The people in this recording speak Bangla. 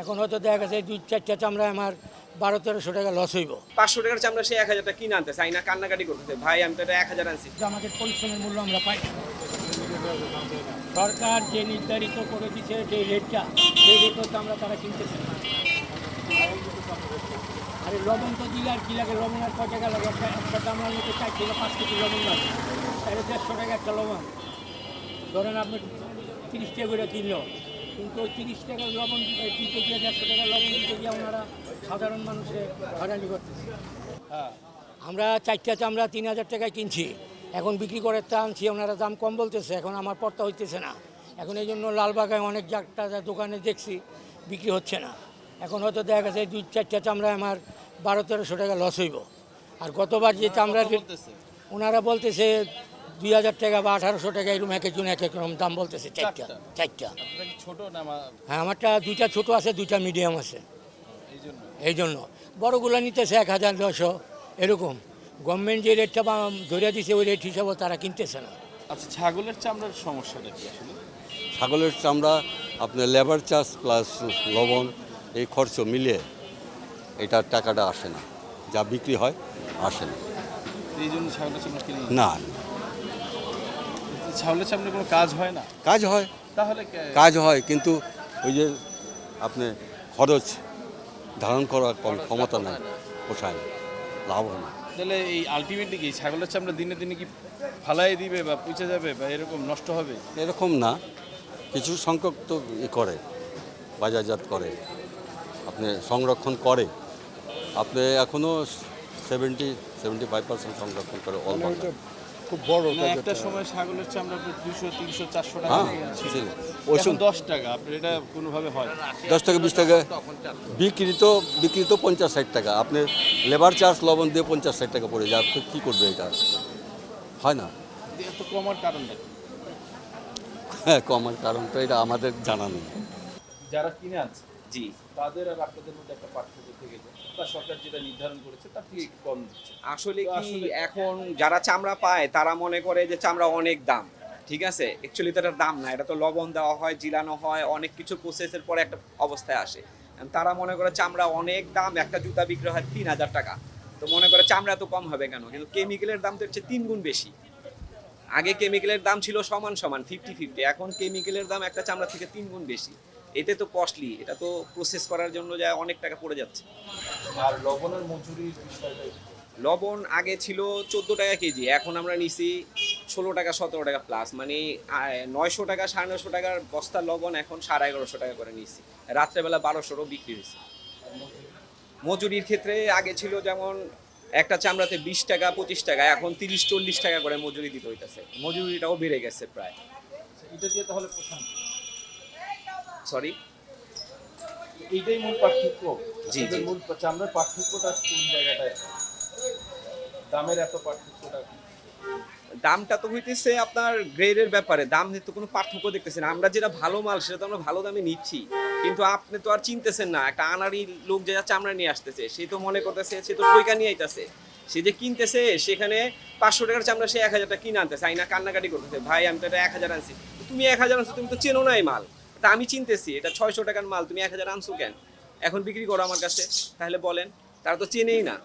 এখন হয়তো দেখা গেছে 2-4টা চামড়া আমার 1200-1300 টাকা লস হইব। 500 টাকার চামড়া সে 1000 টাকা কিনে আনতে চাই না, কান্নাকাটি করতেছে, ভাই আমি তো এটা 1000 আনছি। যে আমাদের পরিশ্রমের মূল্য আমরা পাই না। সরকার যে নির্ধারিত করে দিচ্ছে যে রেটটা, সেই রেটও চামড়া তারা কিনতেছে না। আরে লবণ তো দিলে আর কি লাগে, লবণ আর কয় টাকা লাগে? একটা চামড়ার মধ্যে 4 থেকে 5 কেজি লবণ লাগে, তাহলে 150 টাকা একটা লবণ। ধরেন আপনি 30 টাকা করে কিনলো, কিন্তু ওই 30 টাকার লবণ দিতে গিয়ে 150 টাকার লবণ দিতে গিয়ে ওনারা সাধারণ মানুষের হয়রানি করতেছে। আমরা 4টা চামড়া 3000 টাকায় কিনছি, এখন বিক্রি করে তা আনছি, ওনারা দাম কম বলতেছে, এখন আমার পড়তা হইতেছে না। এখন এই জন্য লালবাগায় অনেক জায়গা দোকানে দেখছি বিক্রি হচ্ছে না। এখন হয়তো দেখা গেছে 2-4টা চামড়া আমার 1200-1300 টাকা লস হইব। আর গতবার যে চামড়া ওনারা বলতেছে 2000 টাকা বা 1800 টাকা, এরকম এক একজন এক এক রকম দাম বলতেছে। চারটা ছোট না হ্যাঁ, আমারটা 2টা ছোট আছে, 2টা মিডিয়াম আছে। এই জন্য বড়গুলো নিতেছে 1900 এরকম। গভর্নমেন্ট যে রেটটা ধরে দিছে ওই রেট হিসাবে তারা কিনতেছে না। আচ্ছা, ছাগলের চামড়ার সমস্যাটা কি আসলে? ছাগলের চামড়া আপনার লেবার চার্জ প্লাস লবণ এই খরচ মিলিয়ে এটার টাকাটা আসে না, যা বিক্রি হয় আসে না। এই জন্য ছাগলের চামড়া কিনে না, ছাগলের চামড়ার কোনো কাজ হয় না? কাজ হয়, তাহলে কাজ হয়, কিন্তু ওই যে আপনি খরচ ধারণ করার ক্ষমতা নাই, পোষায় না, লাভ হয় না। তাহলে এই আলটিমেটলি কি ছাগলের চামড়া দিনে দিনে কি ফালাই দিবে বা পচে যাবে বা এরকম নষ্ট হবে? এরকম না, কিছু সংখ্যক তো করে, বাজারজাত করে, আপনি সংরক্ষণ করে, আপনি এখনও 70-75% সংরক্ষণ করে অল বাংলা। খুব বড় না, একটা সময় ছাগলের চামড়া 200, 300, 400 টাকা হ্যাঁ, ছিল। ছিল। ওই এখন সময় 10 টাকা। আপনার এটা কোনোভাবে হয়? 10 টাকা 20 টাকা বিক্রি তো 50-60 টাকা, আপনি লেবার চার্জ লবণ দিয়ে 50-60 টাকা পড়ে যায়, আপনি কী করবে? এটা হয় না। এত কমার কারণটা কি? হ্যাঁ, কমার কারণ তো এটা আমাদের জানা নেই। যারা কিনে আনছে জি, তাদের আর আপনাদের মধ্যে একটা পার্থক্য থেকে যায়, বা সরকার যেটা নির্ধারণ করেছে তার থেকে একটু কম দিচ্ছে। আসলে তো কি আসলে- এখন যারা চামড়া পায় তারা মনে করে যে চামড়া অনেক দাম, ঠিক আছে? অ্যাকচুয়ালি তো এটার দাম না, এটা তো লবণ দেওয়া হয়, জিলানো হয়, অনেক কিছু প্রসেসের পরে একটা অবস্থায় আসে। তারা মনে করে চামড়া অনেক দাম, একটা জুতা বিক্রি হয় 3000 টাকা, তো মনে করে চামড়া তো কম হবে কেন? কিন্তু কেমিক্যালের দাম তো হচ্ছে 3 গুণ বেশি। আগে কেমিক্যালের দাম ছিল সমান সমান 50-50, এখন কেমিক্যালের দাম একটা চামড়া থেকে 3 গুণ বেশি। এতে তো কস্টলি, এটা তো প্রসেস করার জন্য যা অনেক টাকা পড়ে যাচ্ছে। আর লবণের মজুরির বিষয়টা লবণ আগে ছিল 14 টাকা কেজি, এখন আমরা নিছি 16 টাকা 17 টাকা প্লাস, মানে 900 টাকা 950 টাকার বস্তা লবণ এখন 1150 টাকা করে নিছি। রাত্রেবেলা 1200 বিক্রি হয়েছে। মজুরির ক্ষেত্রে আগে ছিল যেমন একটা চামড়াতে 20 টাকা 25 টাকা, এখন 30-40 টাকা করে মজুরি দিতে হইতেছে। মজুরিটাও বেড়ে গেছে প্রায়। এটা দিয়ে তাহলে পোষণ কি? সরি, এইটাই মূল পার্থক্য। জি, এদের জি। মূল চামড়ার পার্থক্যটা কোন জায়গাটায়? দামের এত পার্থক্যটা কি? দামটা তো হইতেছে আপনার গ্রেডের ব্যাপারে, দাম তো কোনো পার্থক্য দেখতেছি না। আমরা যেটা ভালো মাল সেটা তো আমরা ভালো দামে নিচ্ছি, কিন্তু আপনি তো আর চিনতেছেন না। একটা আনাড়ি লোক যে চামড়া নিয়ে আসতেছে, সে তো মনে করতেছে সে তো টইকা নিয়ে আইতাছে, সে যে কিনতেছে সেখানে 500 টাকার চামড়া সে 1000 টাকা কিনে আনতেছে, আইনা কান্নাকাটি করতেছে, ভাই আমি তো এটা 1000 আনছি। তুমি 1000 আনছো, তুমি তো চেনো না এই মাল, তা আমি চিনতেছি এটা 600 টাকার মাল, তুমি 1000 আনছো কেন? এখন বিক্রি করো আমার কাছে, তাহলে বলেন। তারা তো চেনেই না।